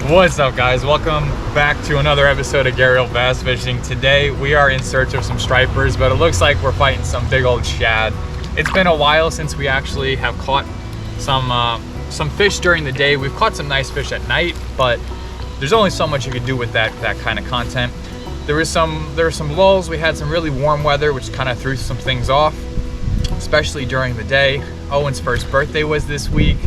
What's up, guys? Welcome back to another episode of Aerial Bass Fishing. Today we are in search of some stripers, but it looks like we're fighting some big old shad. It's been a while since we actually have caught some fish during the day. We've caught some nice fish at night, but there's only so much you can do with that kind of content. There were some lulls. We had some really warm weather, which kind of threw some things off, especially during the day. Owen's first birthday was this week.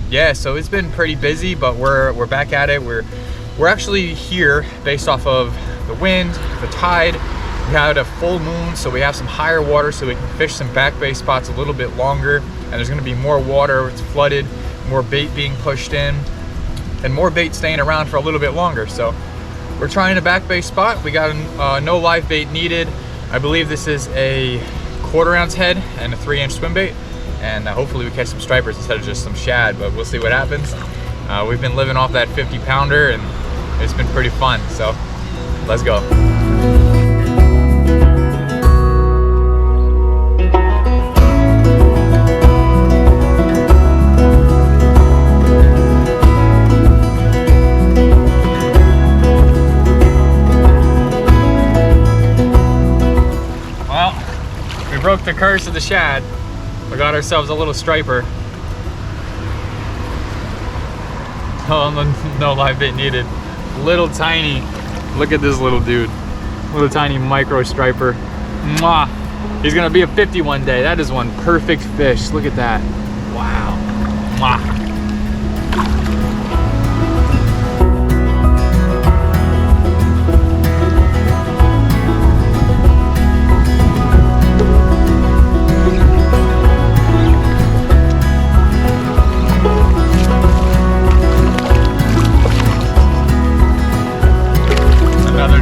Yeah, so it's been pretty busy, but we're back at it. We're actually here based off of the wind, the tide. We had a full moon, so we have some higher water, so we can fish some back bay spots a little bit longer. And there's going to be more water. It's flooded, more bait being pushed in, and more bait staying around for a little bit longer. So we're trying a back bay spot. We got no live bait needed. I believe this is a 1/4 ounce head and a 3-inch swim bait. And hopefully we catch some stripers instead of just some shad, but we'll see what happens. We've been living off that 50-pounder and it's been pretty fun, so let's go. Well, we broke the curse of the shad. We got ourselves a little striper. Oh, no live bait needed. Little tiny, look at this little dude. Little tiny micro striper. Mwah. He's gonna be a 50 one day. That is one perfect fish. Look at that. Wow. Mwah.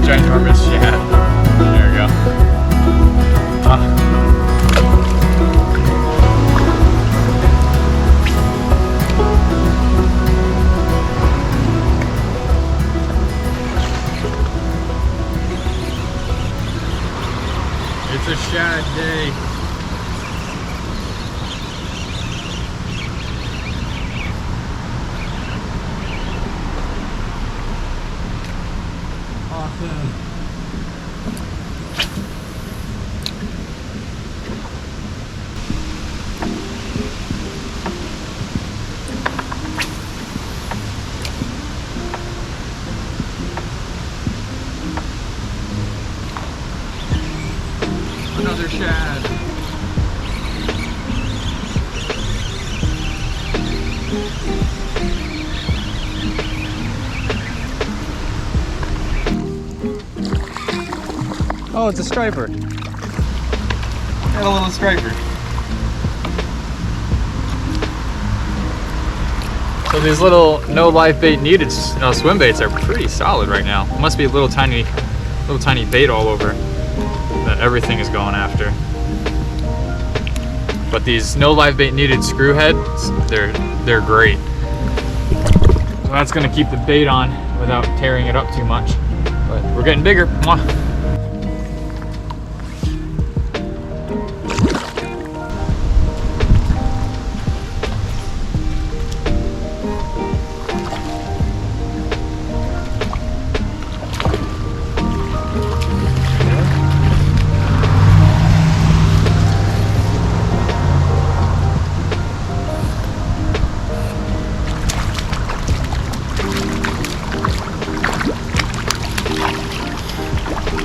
Ginormous shad. There we go. It's a shad day. Awesome. Another shad. Oh, it's a striper. Got a little striper. So these little no live bait needed swim baits are pretty solid right now. Must be a little tiny bait all over that everything is going after. But these no live bait needed screw heads, they're great. So that's gonna keep the bait on without tearing it up too much. But we're getting bigger. Mwah.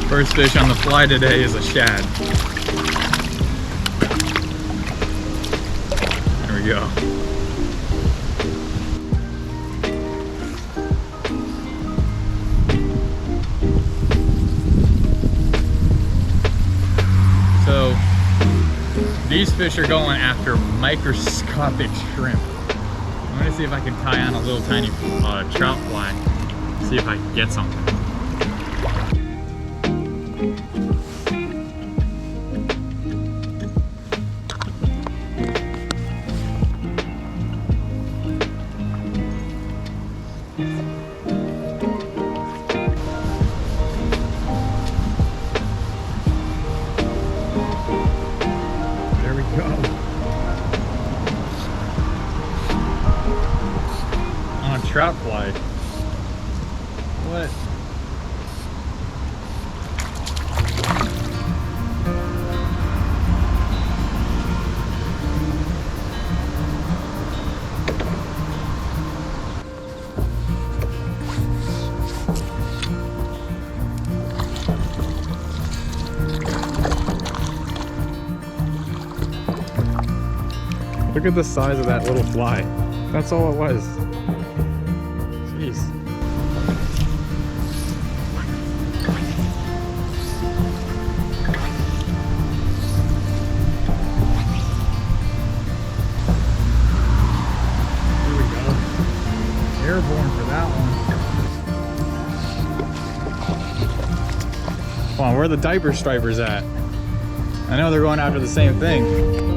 First fish on the fly today is a shad. There we go. So these fish are going after microscopic shrimp. I'm gonna see if I can tie on a little tiny trout fly. See if I can get something. On a trout fly. it. Look at the size of that little fly. That's all it was. Jeez. Here we go. Airborne for that one. Come on, where are the diaper stripers at? I know they're going after the same thing.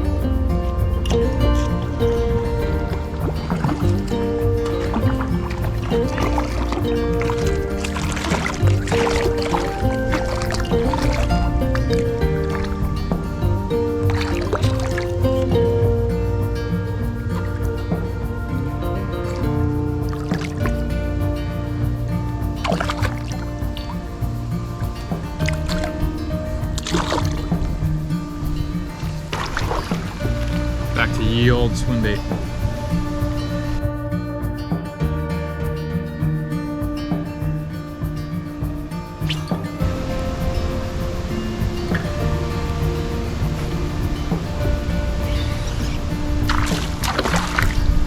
Back to ye old swim bait.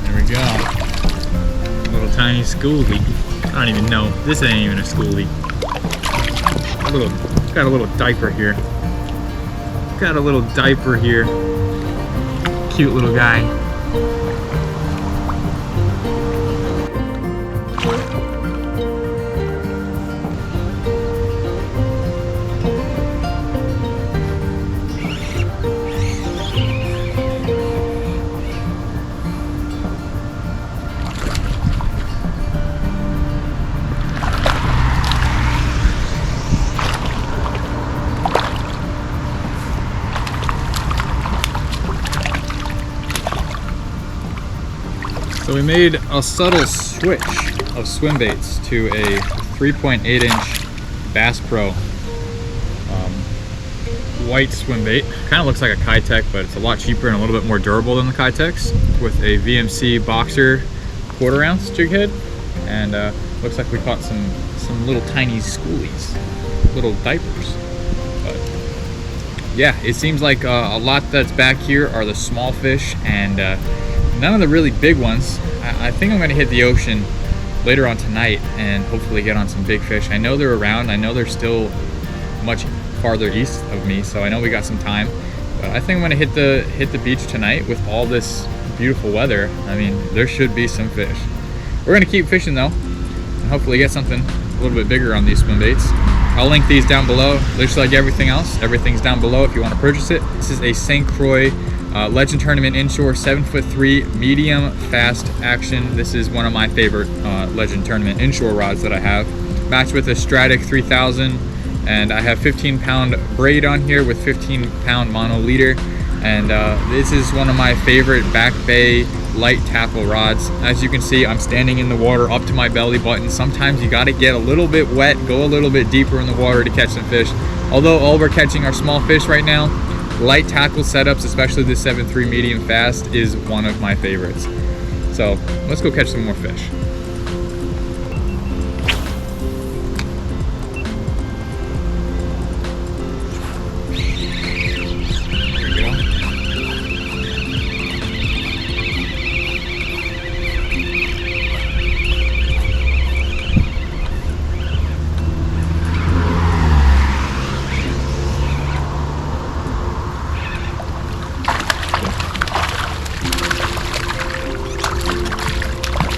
There we go. Little tiny schoolie. I don't even know. This ain't even a schoolie. Got a little diaper here. Got a little diaper here. Cute little guy. So we made a subtle switch of swim baits to a 3.8-inch Bass Pro white swim bait. Kind of looks like a Kitech, but it's a lot cheaper and a little bit more durable than the Kitechs, with a VMC Boxer 1/4 ounce jig head, and looks like we caught some little tiny schoolies, little diapers. But yeah, it seems like a lot that's back here are the small fish and none of the really big ones. I think I'm gonna hit the ocean later on tonight and hopefully get on some big fish. I know they're around. I know they're still much farther east of me, so I know we got some time. But I think I'm gonna hit the beach tonight with all this beautiful weather. I mean, there should be some fish. We're gonna keep fishing though, and hopefully get something a little bit bigger on these swim baits. I'll link these down below. Just like everything else, everything's down below if you want to purchase it. This is a St. Croix Legend Tournament inshore 7'3" medium fast action. This is one of my favorite Legend Tournament inshore rods that I have, matched with a Stratic 3000, and I have 15-pound braid on here with 15-pound mono leader, and this is one of my favorite back bay light tackle rods. As you can see, I'm standing in the water up to my belly button. Sometimes you got to get a little bit wet, go a little bit deeper in the water to catch some fish. Although all we're catching are small fish right now, light tackle setups, especially the 7'3" medium fast, is one of my favorites. So let's go catch some more fish. There we go.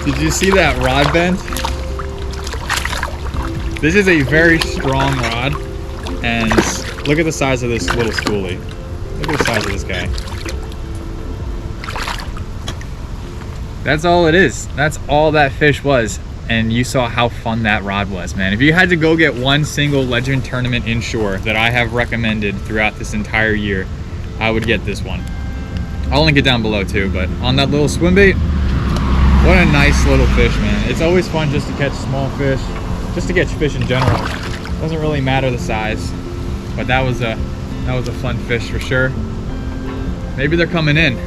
Did you see that rod bend? This is a very strong rod, and look at the size of this little schoolie. Look at the size of this guy. That's all it is. That's all that fish was, and you saw how fun that rod was, man. If you had to go get one single Legend Tournament inshore that I have recommended throughout this entire year, I would get this one. I'll link it down below too, but on that little swim bait, what a nice little fish, man. It's always fun just to catch small fish. just to catch fish in general. Doesn't really matter the size, but that was a fun fish for sure. Maybe they're coming in.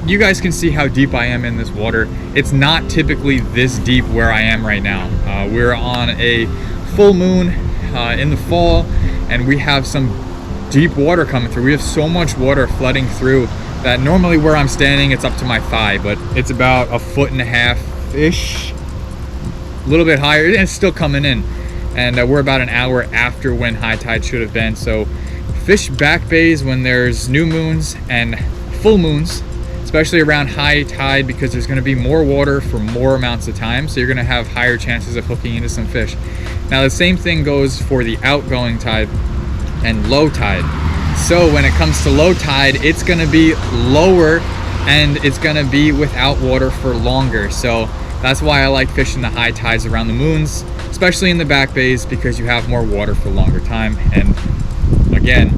You guys can see how deep I am in this water. It's not typically this deep where I am right now. We're on a full moon in the fall, and we have some deep water coming through. We have so much water flooding through that normally where I'm standing, it's up to my thigh, but it's about 1.5 foot-ish, a little bit higher, and it's still coming in. And we're about an hour after when high tide should have been. So fish back bays when there's new moons and full moons, especially around high tide, because there's going to be more water for more amounts of time, so you're going to have higher chances of hooking into some fish. Now the same thing goes for the outgoing tide and low tide. So when it comes to low tide, it's going to be lower and it's going to be without water for longer. So that's why I like fishing the high tides around the moons, especially in the back bays, because you have more water for longer time. And again,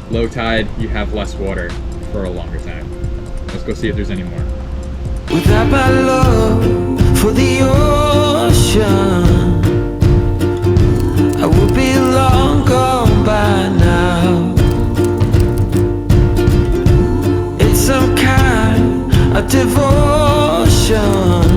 low tide, you have less water for a longer time. Let's go see if there's any more. Without my love for the ocean, I would be long gone by now. It's some kind of devotion